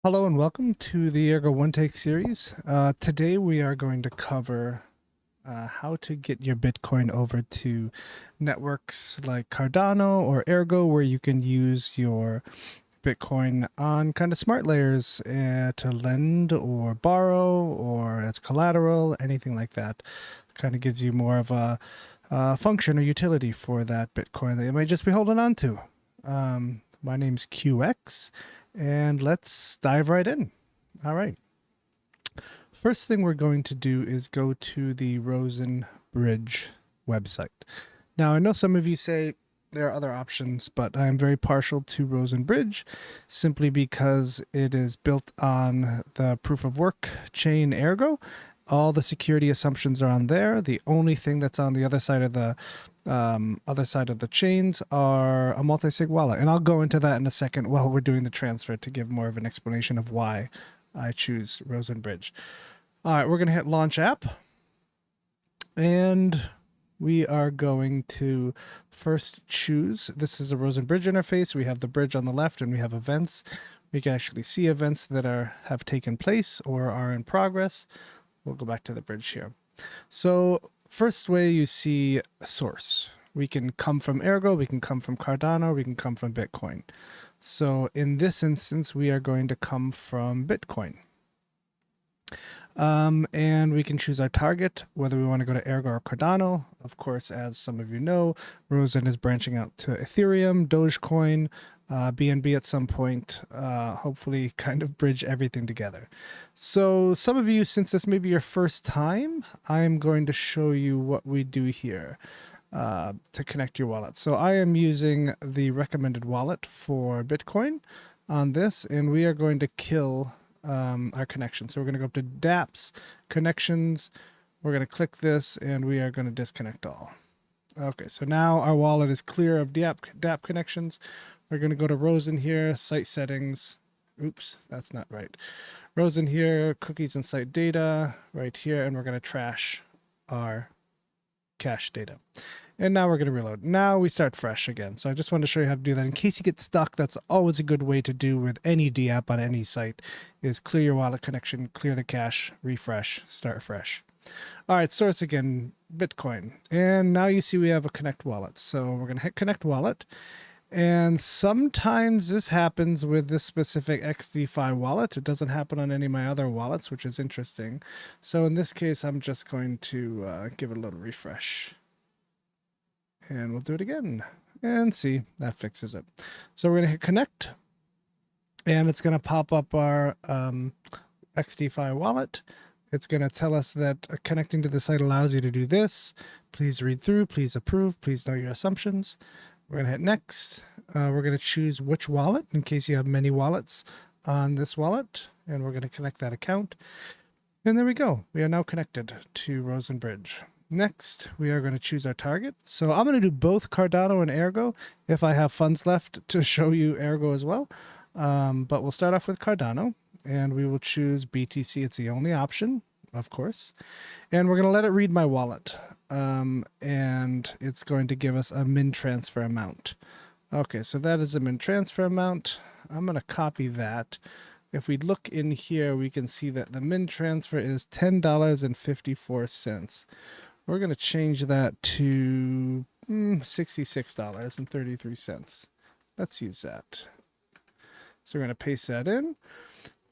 Hello and welcome to the ERGO One Take series. Today we are going to cover how to get your Bitcoin over to networks like Cardano or ERGO, where you can use your Bitcoin on kind of smart layers to lend or borrow or as collateral, anything like that. Kind of gives you more of a function or utility for that Bitcoin that you might just be holding on to. My name's QX. And let's dive right in. All right. First thing we're going to do is go to the Rosen Bridge website. Now, I know some of you say there are other options, but I'm very partial to Rosen Bridge simply because it is built on the proof of work chain ERGO. All the security assumptions are on there. The only thing that's on the other side of the chains are a multi-sig wallet, and I'll go into that in a second while we're doing the transfer to give more of an explanation of why I choose Rosen Bridge. All right, we're going to hit Launch App, and we are going to first choose. This is a Rosen Bridge interface. We have the bridge on the left, and we have events. We can actually see events that have taken place or are in progress. We'll go back to the bridge here. So first way you see a source. We can come from ERGO, we can come from Cardano, we can come from Bitcoin. So in this instance, we are going to come from Bitcoin. And we can choose our target, whether we want to go to ERGO or Cardano. Of course, as some of you know, Rosen is branching out to Ethereum, Dogecoin, BNB at some point, hopefully kind of bridge everything together. So some of you, since this may be your first time, I'm going to show you what we do here to connect your wallet. So I am using the recommended wallet for Bitcoin on this, and we are going to kill our connection. So we're going to go up to dApps, connections. We're going to click this, and we are going to disconnect all. Okay, so now our wallet is clear of dApp connections. We're going to go to Rosen here, site settings. Oops, that's not right. Rosen here, cookies and site data right here, and we're going to trash our cache data. And now we're going to reload. Now we start fresh again. So I just wanted to show you how to do that. In case you get stuck, that's always a good way to do with any dApp on any site, is clear your wallet connection, clear the cache, refresh, start fresh. All right, source again, Bitcoin. And now you see we have a connect wallet. So we're going to hit connect wallet. And sometimes this happens with this specific XDFi wallet. It doesn't happen on any of my other wallets, which is interesting. So in this case, I'm just going to give it a little refresh. And we'll do it again. And see, that fixes it. So we're going to hit connect. And it's going to pop up our XDFi wallet. It's going to tell us that connecting to the site allows you to do this. Please read through, please approve, please know your assumptions. We're going to hit next. We're going to choose which wallet in case you have many wallets on this wallet. And we're going to connect that account. And there we go. We are now connected to Rosen Bridge. Next, we are going to choose our target. So I'm going to do both Cardano and ERGO if I have funds left to show you ERGO as well. But we'll start off with Cardano. And we will choose BTC. It's the only option, of course. And we're going to let it read my wallet. And it's going to give us a min transfer amount. Okay, so that is a min transfer amount. I'm going to copy that. If we look in here, we can see that the min transfer is $10.54. We're going to change that to $66.33. Let's use that. So we're going to paste that in.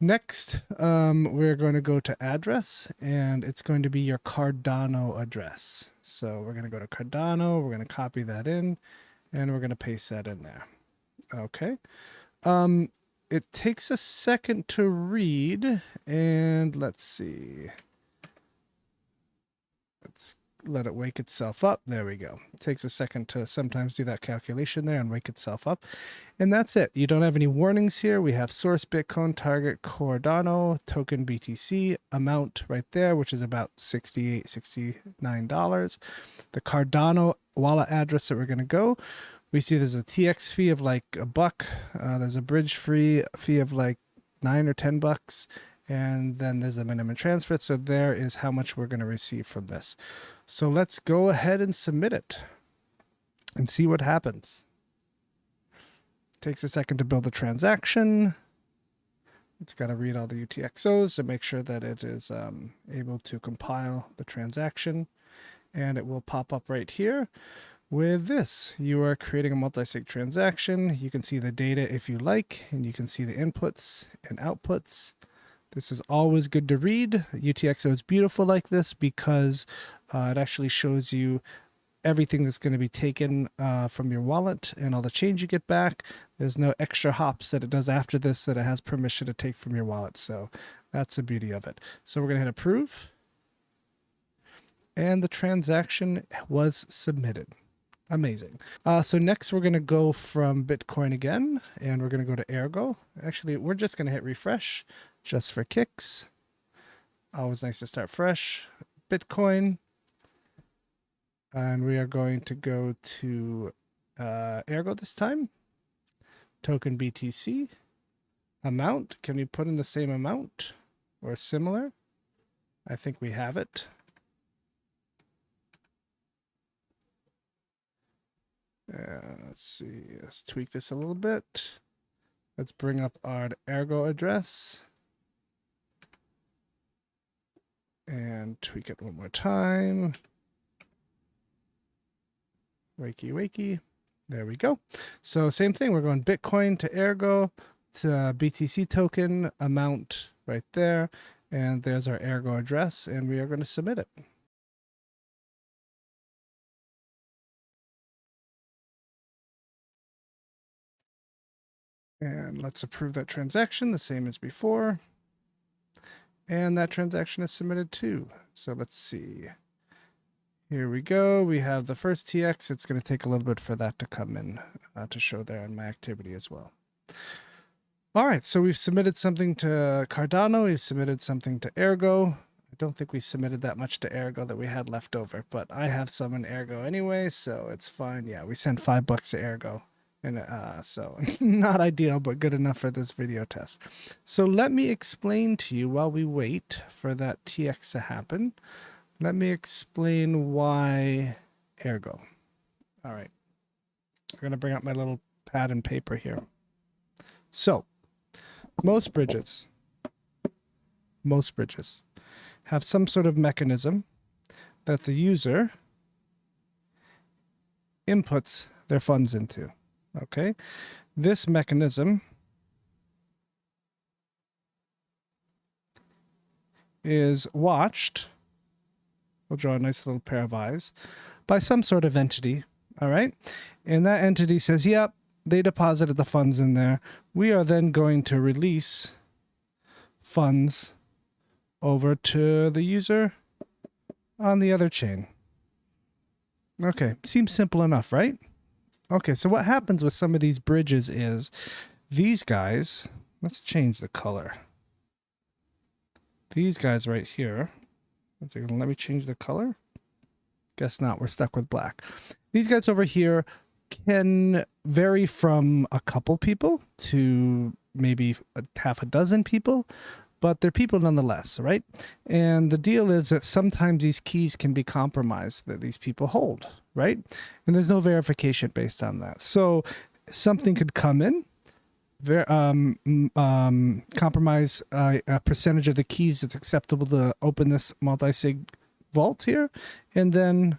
Next, we're going to go to address, and it's going to be your Cardano address. So we're going to go to Cardano, we're going to copy that in, and we're going to paste that in there. Okay. It takes a second to read, and let's see. Let's let it wake itself up. There we go. It takes a second to sometimes do that calculation there and wake itself up. And that's it. You don't have any warnings here. We have source Bitcoin, target Cardano, token BTC, amount right there, which is about $68, $69. The Cardano wallet address that we're going to go. We see there's a TX fee of like $1. There's a bridge fee of like $9 or $10. And then there's a minimum transfer. So there is how much we're going to receive from this. So let's go ahead and submit it and see what happens. Takes a second to build the transaction. It's got to read all the UTXOs to make sure that it is able to compile the transaction. And it will pop up right here with this. You are creating a multi-sig transaction. You can see the data if you like, and you can see the inputs and outputs. This is always good to read. UTXO is beautiful like this because it actually shows you everything that's going to be taken from your wallet and all the change you get back. There's no extra hops that it does after this that it has permission to take from your wallet. So that's the beauty of it. So we're going to hit approve. And the transaction was submitted. Amazing. So next we're going to go from Bitcoin again, and we're going to go to ERGO. Actually, we're just going to hit refresh just for kicks. Always nice to start fresh. Bitcoin. And we are going to go to ERGO this time. Token BTC. Amount. Can we put in the same amount or similar? I think we have it. Let's see. Let's tweak this a little bit. Let's bring up our ERGO address. And tweak it one more time. Wakey, wakey. There we go. So same thing. We're going Bitcoin to ERGO to BTC token amount right there. And there's our ERGO address, and we are going to submit it. And let's approve that transaction the same as before. And that transaction is submitted too. So let's see. Here we go. We have the first TX. It's going to take a little bit for that to come in to show there in my activity as well. All right, so we've submitted something to Cardano. We've submitted something to ERGO. I don't think we submitted that much to ERGO that we had left over, but I have some in ERGO anyway, so it's fine. Yeah, we sent $5 to ERGO. And so not ideal, but good enough for this video test. So let me explain to you while we wait for that TX to happen. Let me explain why ERGO. All right. I'm going to bring up my little pad and paper here. So most bridges have some sort of mechanism that the user inputs their funds into. Okay, this mechanism is watched, we'll draw a nice little pair of eyes, by some sort of entity, all right? And that entity says, yep, they deposited the funds in there. We are then going to release funds over to the user on the other chain. Okay, seems simple enough, right? Okay, so what happens with some of these bridges is these guys, let's change the color. These guys right here, they're gonna let me change the color? Guess not, we're stuck with black. These guys over here can vary from a couple people to maybe half a dozen people, but they're people nonetheless, right? And the deal is that sometimes these keys can be compromised that these people hold, right? And there's no verification based on that. So something could come in, compromise a percentage of the keys that's acceptable to open this multi-sig vault here, and then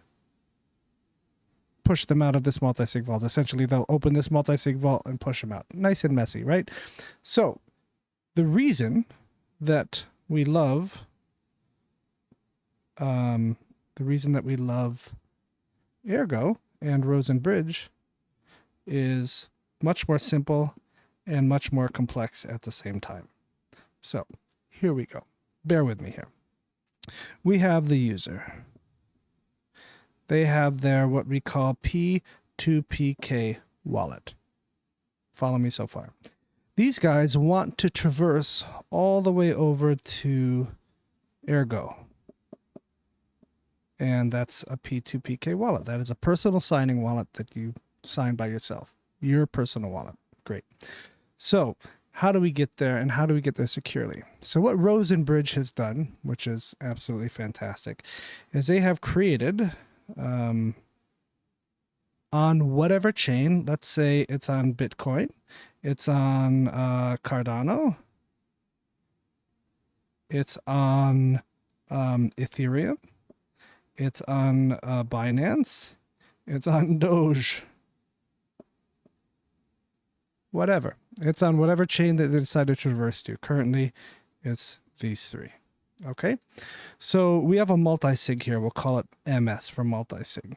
push them out of this multi-sig vault. Essentially, they'll open this multi-sig vault and push them out. Nice and messy, right? So the reason that we love ERGO and Rosen Bridge is much more simple and much more complex at the same time. So here we go. Bear with me here. We have the user. They have their what we call P2PK wallet. Follow me so far. These guys want to traverse all the way over to ERGO. And that's a P2PK wallet. That is a personal signing wallet that you sign by yourself. Your personal wallet. Great. So how do we get there, and how do we get there securely? So what Rosen Bridge has done, which is absolutely fantastic, is they have created on whatever chain, let's say it's on Bitcoin, it's on Cardano, It's on Ethereum. It's on Binance. It's on Doge. Whatever. It's on whatever chain that they decided to traverse to. Currently, it's these three. Okay? So we have a multi-sig here. We'll call it MS for multi-sig.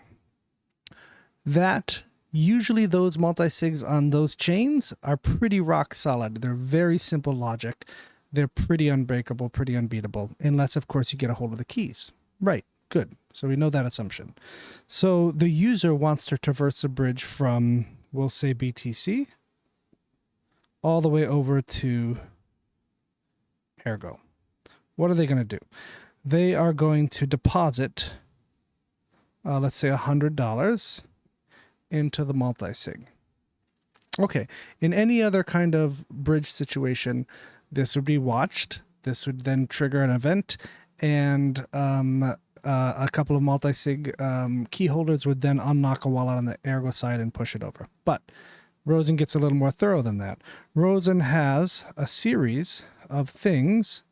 That usually those multi-sigs on those chains are pretty rock solid. They're very simple logic. They're pretty unbreakable, pretty unbeatable, unless, of course, you get a hold of the keys. Right. Good. So we know that assumption. So the user wants to traverse the bridge from, we'll say, BTC all the way over to ERGO. What are they going to do? They are going to deposit, let's say, $100 into the multi-sig. Okay. In any other kind of bridge situation, this would be watched. This would then trigger an event, and a couple of multi-sig key holders would then unlock a wallet on the ERGO side and push it over. But Rosen gets a little more thorough than that. Rosen has a series of things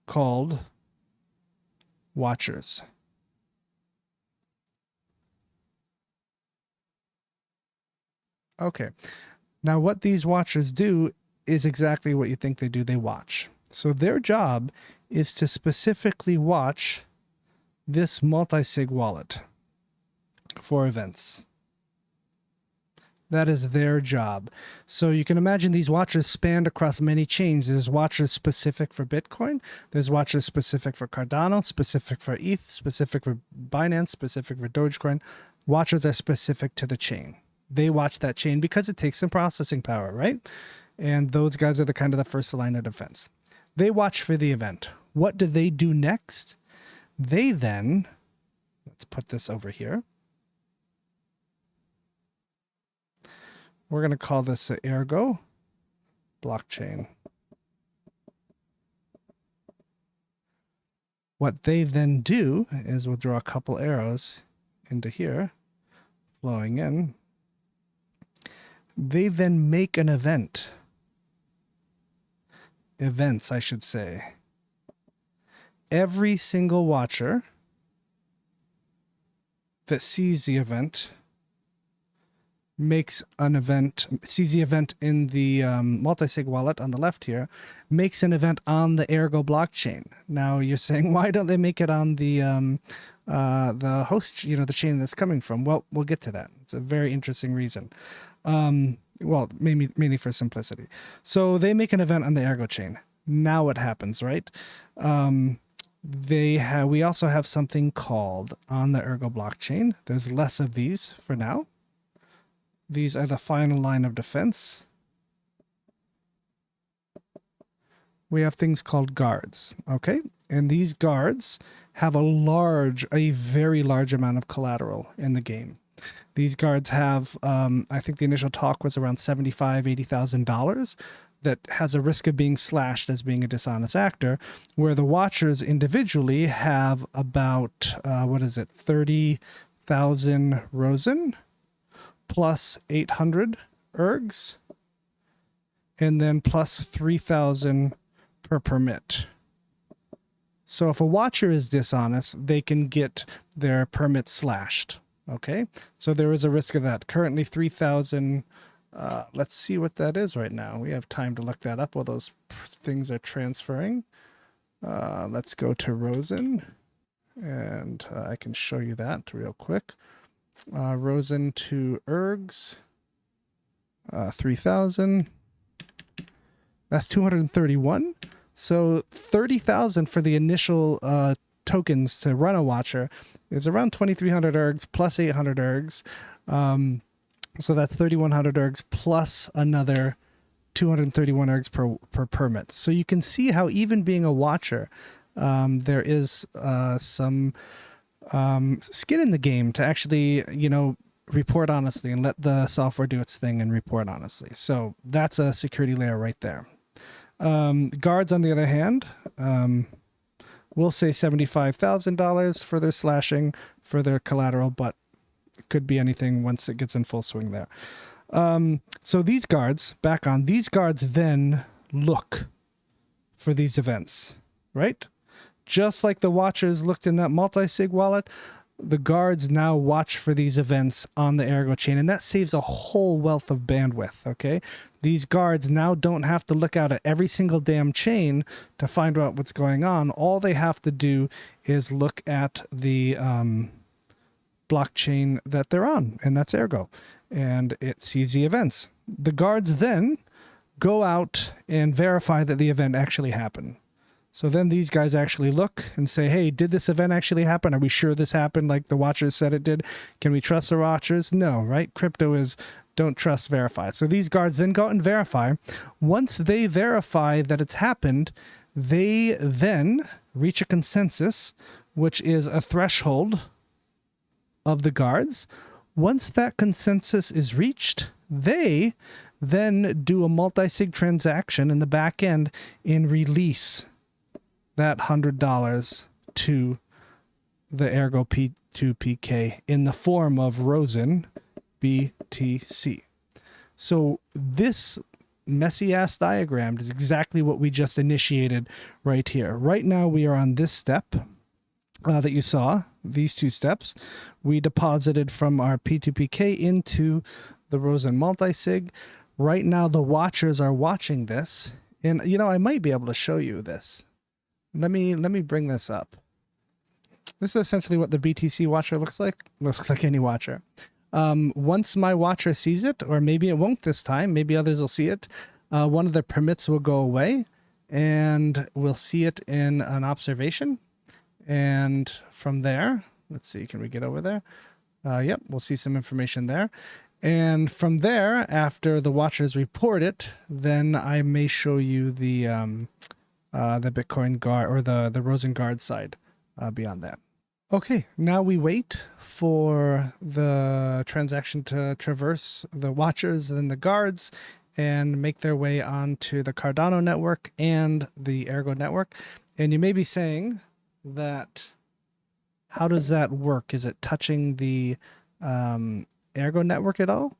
called watchers. Okay. Now what these watchers do is exactly what you think they do. They watch. So their job is to specifically watch this multi-sig wallet for events. That is their job. So you can imagine these watchers spanned across many chains. There's watchers specific for Bitcoin. There's watchers specific for Cardano, specific for ETH, specific for Binance, specific for Dogecoin. Watchers are specific to the chain. They watch that chain because it takes some processing power, right? And those guys are the kind of the first line of defense. They watch for the event. What do they do next? They then, let's put this over here. We're going to call this the ERGO blockchain. What they then do is we'll draw a couple arrows into here, flowing in. They then make an event. Events, I should say. Every single watcher that sees the event makes an event, sees the event in the multi-sig wallet on the left here, makes an event on the ERGO blockchain. Now you're saying, why don't they make it on the host, the chain that's coming from? Well, we'll get to that. It's a very interesting reason. Well, mainly for simplicity. So they make an event on the ERGO chain. Now what happens, right? We also have something called on the ERGO blockchain. There's less of these for now. These are the final line of defense. We have things called guards, okay? And these guards have a very large amount of collateral in the game. These guards have, I think the initial talk was around $75,000, $80,000 that has a risk of being slashed as being a dishonest actor, where the watchers individually have about, 30,000 Rosen, plus 800 ERGs, and then plus 3,000 per permit. So if a watcher is dishonest, they can get their permit slashed. Okay, so there is a risk of that. Currently 3,000. Let's see what that is right now. We have time to look that up while those things are transferring. Let's go to Rosen, and I can show you that real quick. Rosen to ERGs, 3,000. That's 231. So 30,000 for the initial tokens to run a watcher is around 2,300 ERGs plus 800 ERGs. So that's 3,100 ERGs plus another 231 ERGs per permit. So you can see how even being a watcher, there is some skin in the game to actually, report honestly and let the software do its thing and report honestly. So that's a security layer right there. Guards, on the other hand, we'll say $75,000 for their slashing, for their collateral, but it could be anything once it gets in full swing there. So these guards, these guards then look for these events, right? Just like the watchers looked in that multi-sig wallet, the guards now watch for these events on the Ergo chain, and that saves a whole wealth of bandwidth, okay? These guards now don't have to look out at every single damn chain to find out what's going on. All they have to do is look at the blockchain that they're on, and that's Ergo, and it sees the events. The guards then go out and verify that the event actually happened. So then these guys actually look and say, hey, did this event actually happen? Are we sure this happened like the watchers said it did? Can we trust the watchers? No, right? Crypto is don't trust, verify. So these guards then go out and verify. Once they verify that it's happened, they then reach a consensus, which is a threshold of the guards. Once that consensus is reached, they then do a multi-sig transaction in the back end and release that $100 to the Ergo P2PK in the form of Rosen BTC. So this messy ass diagram is exactly what we just initiated right here. Right now we are on this step that you saw, these two steps. We deposited from our P2PK into the Rosen multi-sig. Right now the watchers are watching this, and you know, I might be able to show you this. Let me bring this up. This is essentially what the BTC watcher looks like. Looks like any watcher. Once my watcher sees it, or maybe it won't this time, maybe others will see it, one of the permits will go away and we'll see it in an observation. And from there, let's see, can we get over there? Yep, we'll see some information there. And from there, after the watchers report it, then I may show you the Bitcoin guard or the Rosen guard side beyond that. Okay, now we wait for the transaction to traverse the watchers and the guards and make their way onto the Cardano network and the Ergo network. And you may be saying that, how does that work? Is it touching the Ergo network at all?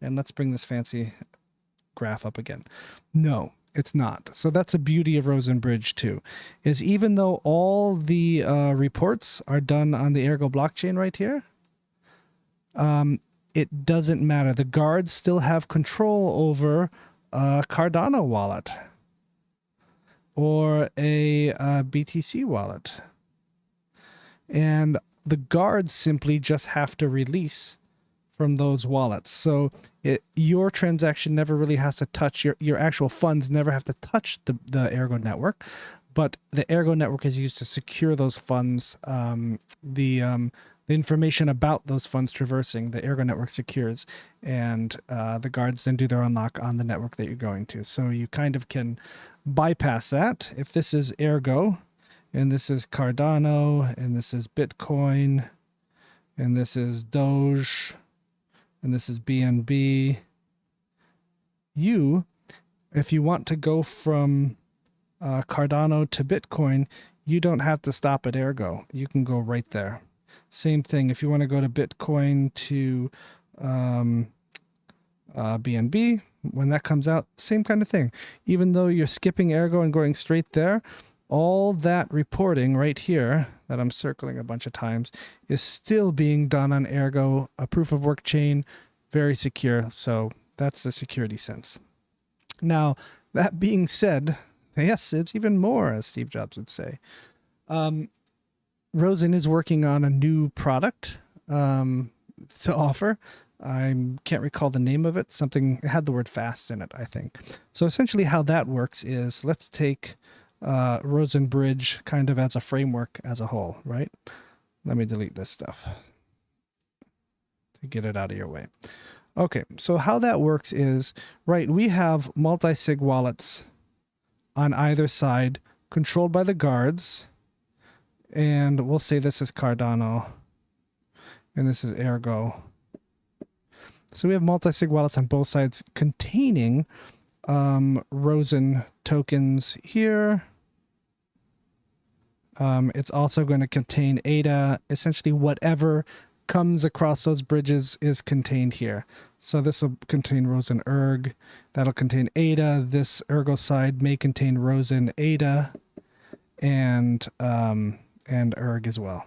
And let's bring this fancy graph up again. No, it's not. So that's a beauty of Rosen Bridge too, is even though all the reports are done on the Ergo blockchain right here, it doesn't matter. The guards still have control over a Cardano wallet or a BTC wallet. And the guards simply just have to release from those wallets. So your transaction never really has to touch, your actual funds never have to touch the Ergo network, but the Ergo network is used to secure those funds. The information about those funds traversing the Ergo network secures, and the guards then do their unlock on the network that you're going to. So you kind of can bypass that. If this is Ergo, and this is Cardano, and this is Bitcoin, and this is Doge, and this is BNB. If you want to go from Cardano to Bitcoin, you don't have to stop at Ergo. You can go right there. Same thing, if you want to go to Bitcoin to BNB, when that comes out, same kind of thing. Even though you're skipping Ergo and going straight there, all that reporting right here that I'm circling a bunch of times is still being done on Ergo, a proof of work chain, very secure. So that's the security sense. Now, that being said, yes, it's even more, as Steve Jobs would say. Rosen is working on a new product to offer. I can't recall the name of it. Something, it had the word fast in it, I think. So essentially how that works is, let's take Rosen Bridge kind of as a framework as a whole, right? Let me delete this stuff to get it out of your way. Okay, so how that works is, right, we have multi-sig wallets on either side controlled by the guards, and we'll say this is Cardano and this is Ergo. So we have multi-sig wallets on both sides containing Rosen tokens here. It's also going to contain ADA, essentially whatever comes across those bridges is contained here. So this will contain Rosen ERG. That'll contain ADA. This ERGO side may contain Rosen ADA and ERG as well.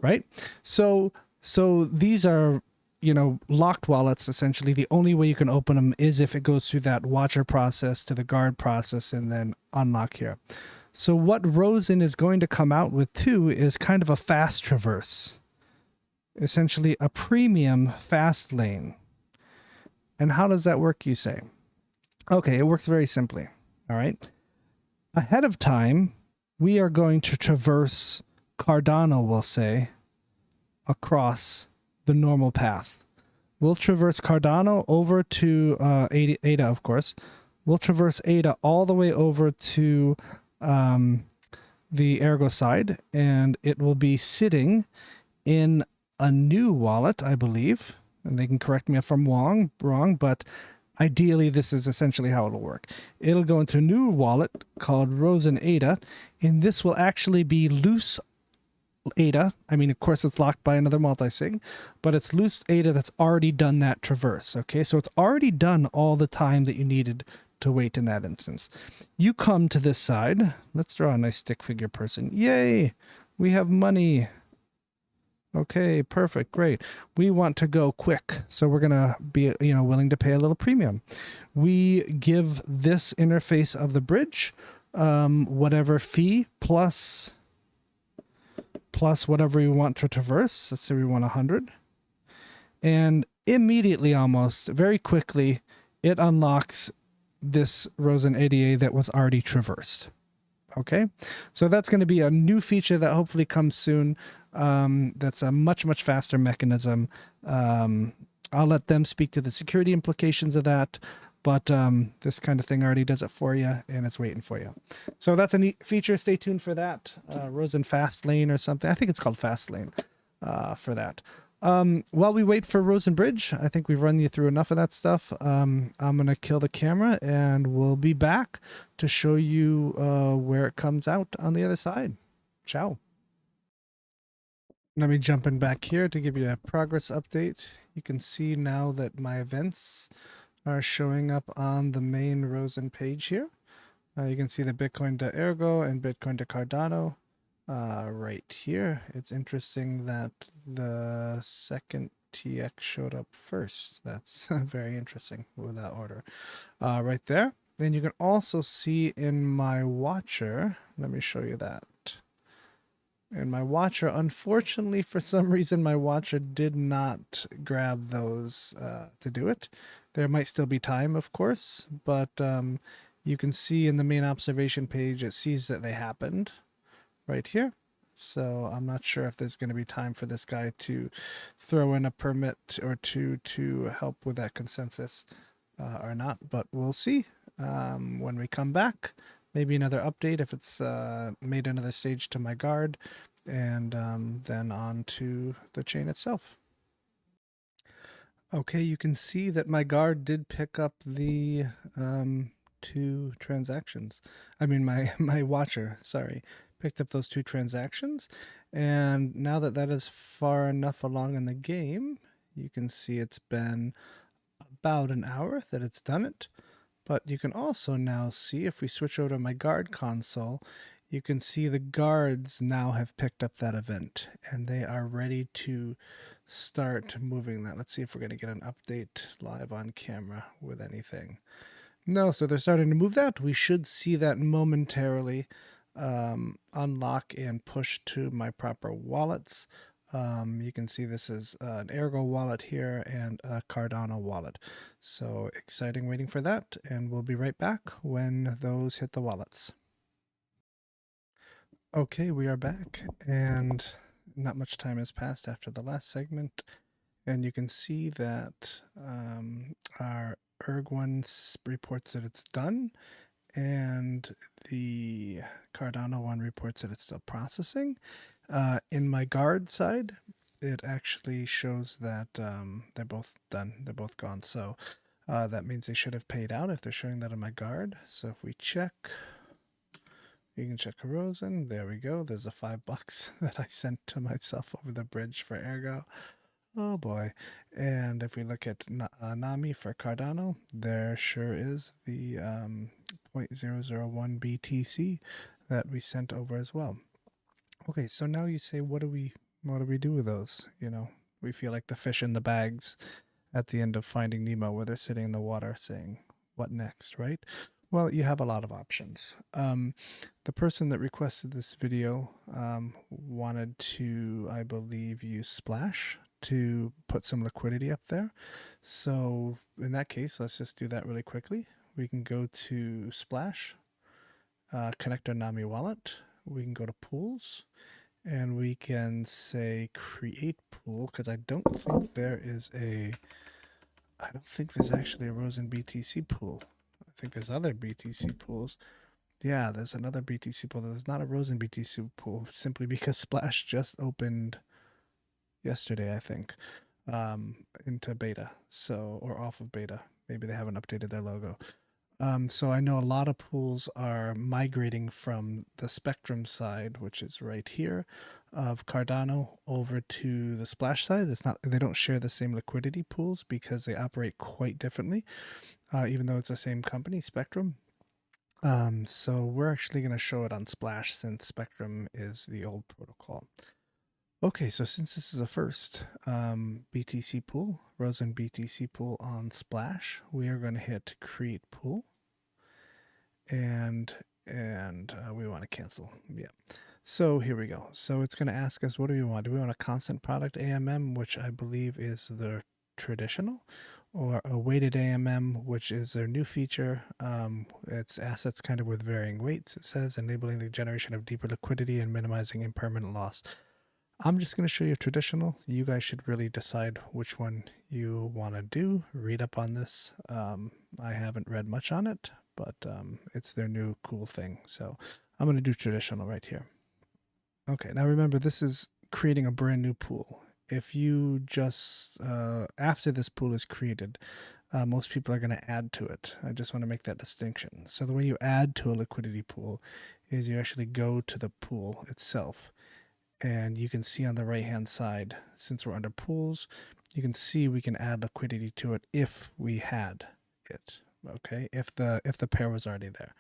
Right? So these are, you know, locked wallets. Essentially, the only way you can open them is if it goes through that watcher process to the guard process and then unlock here. So what Rosen is going to come out with too is kind of a fast traverse. Essentially a premium fast lane. And how does that work, you say? Okay, it works very simply. All right. Ahead of time, we are going to traverse Cardano, we'll say, across the normal path. We'll traverse Cardano over to ADA, of course. We'll traverse ADA all the way over to the ERGO side, and it will be sitting in a new wallet, I believe. And they can correct me if I'm wrong, but ideally this is essentially how it'll work. It'll go into a new wallet called Rosen ADA, and this will actually be loose ADA. I mean, of course, it's locked by another multisig, but it's loose ADA that's already done that traverse. Okay, so it's already done all the time that you needed to wait in that instance. You come to this side. Let's draw a nice stick figure person. Yay! We have money. Okay, perfect, great. We want to go quick, so we're gonna be, you know, willing to pay a little premium. We give this interface of the bridge whatever fee plus whatever we want to traverse. Let's say we want 100, and immediately, almost very quickly, it unlocks this Rosen ADA that was already traversed. Okay, so that's going to be a new feature that hopefully comes soon. That's a much faster mechanism. I'll let them speak to the security implications of that, but this kind of thing already does it for you, and it's waiting for you. So that's a neat feature. Stay tuned for that. Rosen Fast Lane or something. I think it's called Fast Lane for that. While we wait for Rosen Bridge, I think we've run you through enough of that stuff. I'm going to kill the camera, and we'll be back to show you where it comes out on the other side. Ciao. Let me jump in back here to give you a progress update. You can see now that my events are showing up on the main Rosen page here. You can see the Bitcoin to ERGO and Bitcoin to Cardano right here. It's interesting that the second TX showed up first. That's very interesting with that order. Right there. Then you can also see in my watcher, let me show you that. And my watcher, unfortunately, for some reason, my watcher did not grab those to do it. There might still be time, of course, but you can see in the main observation page, it sees that they happened right here. So I'm not sure if there's going to be time for this guy to throw in a permit or two to help with that consensus or not, but we'll see when we come back. Maybe another update if it's made another stage to my guard, and then on to the chain itself. Okay, you can see that my guard did pick up the 2 transactions. I mean, my watcher, sorry, picked up those 2 transactions. And now that that is far enough along in the game, you can see it's been about an hour that it's done it. But you can also now see, if we switch over to my guard console, you can see the guards now have picked up that event, and they are ready to start moving that. Let's see if we're going to get an update live on camera with anything. No, so they're starting to move that. We should see that momentarily unlock and push to my proper wallets. You can see this is an ERGO wallet here and a Cardano wallet. So exciting, waiting for that, and we'll be right back when those hit the wallets. Okay, we are back, and not much time has passed after the last segment, and you can see that our ERG1 reports that it's done, and the Cardano one reports that it's still processing. In my guard side, it actually shows that they're both done. They're both gone. So that means they should have paid out if they're showing that on my guard. So if we check, You can check a Rosen. There we go. There's a $5 that I sent to myself over the bridge for Ergo. Oh boy. And if we look at Nami for Cardano, there sure is the 0.001 BTC that we sent over as well. Okay, so now you say, what do we do with those? You know, we feel like the fish in the bags at the end of Finding Nemo, where they're sitting in the water saying, what next, right? Well, you have a lot of options. The person that requested this video wanted to, I believe, use Splash to put some liquidity up there. So in that case, let's just do that really quickly. We can go to Splash, connect our Nami wallet. We can go to pools, and we can say create pool, because I don't think there's actually a Rosen BTC pool. I think there's other BTC pools. Yeah, there's another BTC pool. There's not a Rosen BTC pool, simply because Splash just opened yesterday, I think, into beta, or off of beta. Maybe they haven't updated their logo. So I know a lot of pools are migrating from the Spectrum side, which is right here, of Cardano over to the Splash side. They don't share the same liquidity pools because they operate quite differently, even though it's the same company, Spectrum. So we're actually going to show it on Splash since Spectrum is the old protocol. Okay, so since this is a first BTC pool, Rosen BTC pool on Splash, we are going to hit create pool, and we want to cancel. Yeah. So here we go. So it's going to ask us, what do we want? Do we want a constant product AMM, which I believe is the traditional, or a weighted AMM, which is their new feature? It's assets kind of with varying weights, it says, enabling the generation of deeper liquidity and minimizing impermanent loss. I'm just going to show you traditional. You guys should really decide which one you want to do. Read up on this. I haven't read much on it, but it's their new cool thing. So I'm going to do traditional right here. Okay, now remember, this is creating a brand new pool. If you just, after this pool is created, most people are going to add to it. I just want to make that distinction. So the way you add to a liquidity pool is you actually go to the pool itself. And you can see on the right hand side, since we're under pools, you can see we can add liquidity to it if we had it. Okay, if the pair was already there.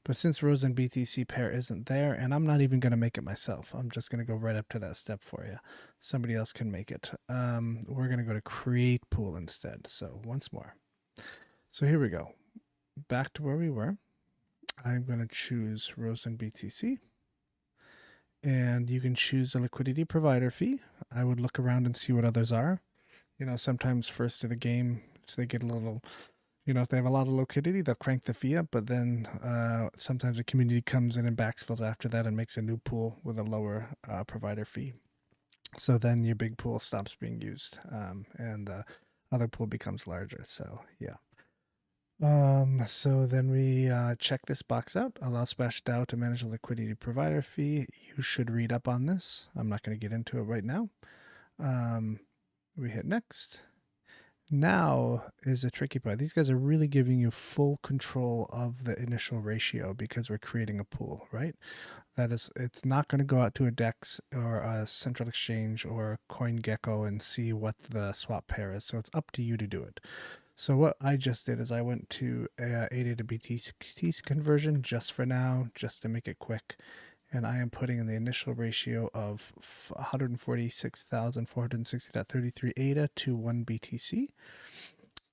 But since Rosen BTC pair isn't there, and I'm not even going to make it myself, I'm just going to go right up to that step for you. Somebody else can make it. We're going to go to create pool instead. So once more. So here we go. Back to where we were. I'm going to choose Rosen BTC. And you can choose a liquidity provider fee. I would look around and see what others are. You know, sometimes first to the game, so they get a little, you know, if they have a lot of liquidity, they'll crank the fee up. But then sometimes the community comes in and backfills after that and makes a new pool with a lower provider fee. So then your big pool stops being used, and the other pool becomes larger. So yeah. So then we check this box out. Allow Splash DAO to manage a liquidity provider fee. You should read up on this. I'm not going to get into it right now. We hit next. Now is a tricky part. These guys are really giving you full control of the initial ratio because we're creating a pool, right? That is, it's not going to go out to a DEX or a central exchange or CoinGecko and see what the swap pair is. So it's up to you to do it. So what I just did is I went to ADA to BTC conversion just for now, just to make it quick. And I am putting in the initial ratio of 146,460.33 ADA to 1 BTC.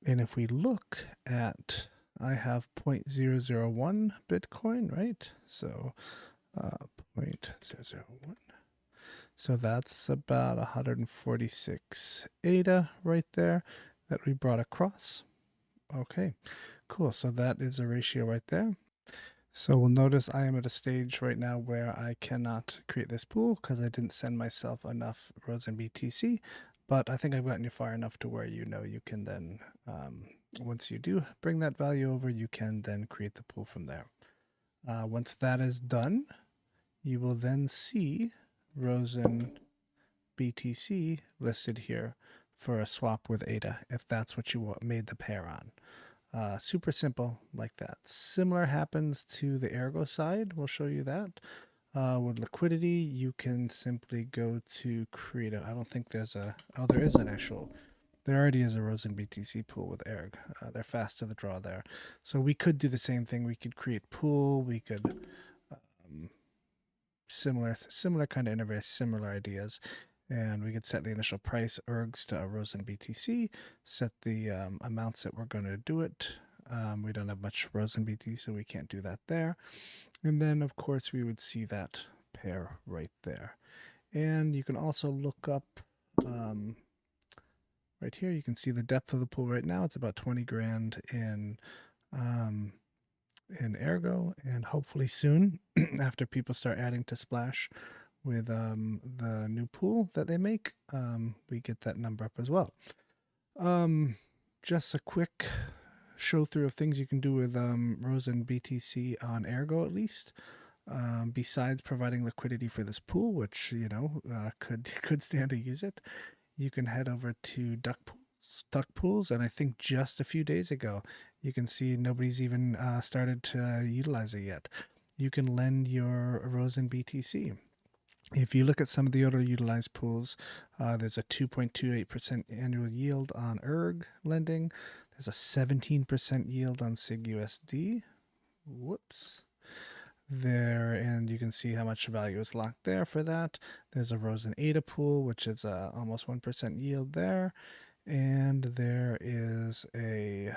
And if we look at, I have 0.001 Bitcoin, right? So 0.001. So that's about 146 ADA right there that we brought across. Okay, cool. So that is a ratio right there. So we'll notice I am at a stage right now where I cannot create this pool because I didn't send myself enough Rosen BTC, but I think I've gotten you far enough to where you know you can then, once you do bring that value over, you can then create the pool from there. Once that is done, you will then see Rosen BTC listed here for a swap with ADA, if that's what you made the pair on. Super simple like that. Similar happens to the Ergo side. We'll show you that. With liquidity, you can simply go to create a, I don't think there's a, oh, there is an actual, there already is a Rosen BTC pool with ERG. They're fast to the draw there. So we could do the same thing. We could create pool. We could, similar kind of interface, similar ideas. And we could set the initial price ERGs to a Rosen BTC, set the amounts that we're going to do it. We don't have much Rosen BTC, so we can't do that there. And then, of course, we would see that pair right there. And you can also look up right here. You can see the depth of the pool right now. It's about 20 grand in Ergo, and hopefully soon, after people start adding to Splash with the new pool that they make, we get that number up as well. Just a quick show through of things you can do with Rosen BTC on Ergo, at least. Besides providing liquidity for this pool, which could stand to use it, you can head over to Duckpools, and I think just a few days ago, you can see nobody's even started to utilize it yet. You can lend your Rosen BTC. If you look at some of the other utilized pools, there's a 2.28% annual yield on ERG lending. There's a 17% yield on SigUSD. Whoops. There, and you can see how much value is locked there for that. There's a Rosen ADA pool, which is almost 1% yield there. And there is a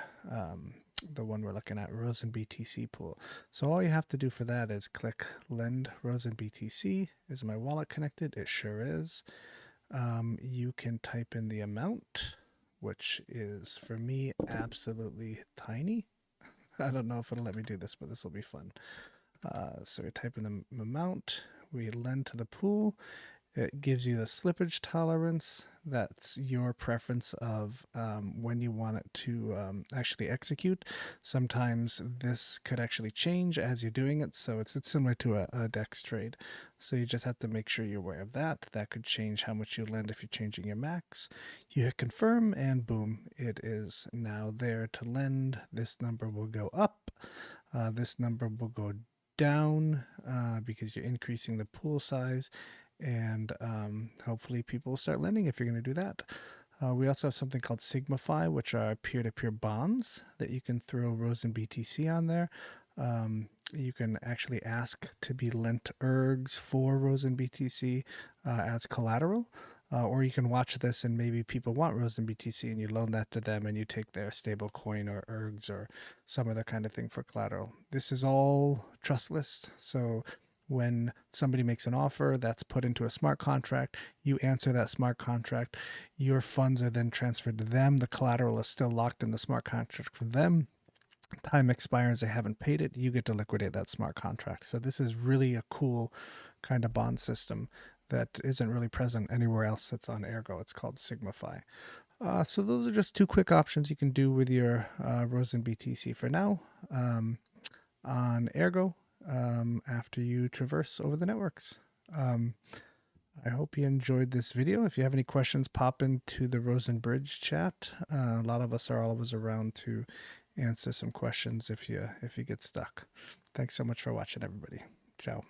the one we're looking at, Rosen BTC pool. So all you have to do for that is click lend Rosen BTC. Is my wallet connected? It sure is. You can type in the amount, which is for me absolutely tiny. I don't know if it'll let me do this, but this will be fun. So we type in the amount, we lend to the pool. It gives you the slippage tolerance. That's your preference of when you want it to actually execute. Sometimes this could actually change as you're doing it, so it's similar to a DEX trade. So you just have to make sure you're aware of that. That could change how much you lend if you're changing your max. You hit confirm, and boom, it is now there to lend. This number will go up. This number will go down because you're increasing the pool size. And hopefully people will start lending if you're going to do that. We also have something called SigmaFi, which are peer-to-peer bonds that you can throw Rosen BTC on there. You can actually ask to be lent ERGs for Rosen BTC as collateral. Or you can watch this and maybe people want Rosen BTC and you loan that to them and you take their stable coin or ERGs or some other kind of thing for collateral. This is all trustless, so when somebody makes an offer, that's put into a smart contract. You answer that smart contract. Your funds are then transferred to them. The collateral is still locked in the smart contract for them. Time expires, they haven't paid it, you get to liquidate that smart contract. So this is really a cool kind of bond system that isn't really present anywhere else that's on Ergo. It's called SigmaFi. So those are just two quick options you can do with your Rosen BTC for now on Ergo. After you traverse over the networks. I hope you enjoyed this video. If you have any questions, pop into the Rosen Bridge chat. A lot of us are always around to answer some questions if you get stuck. Thanks so much for watching, everybody. Ciao.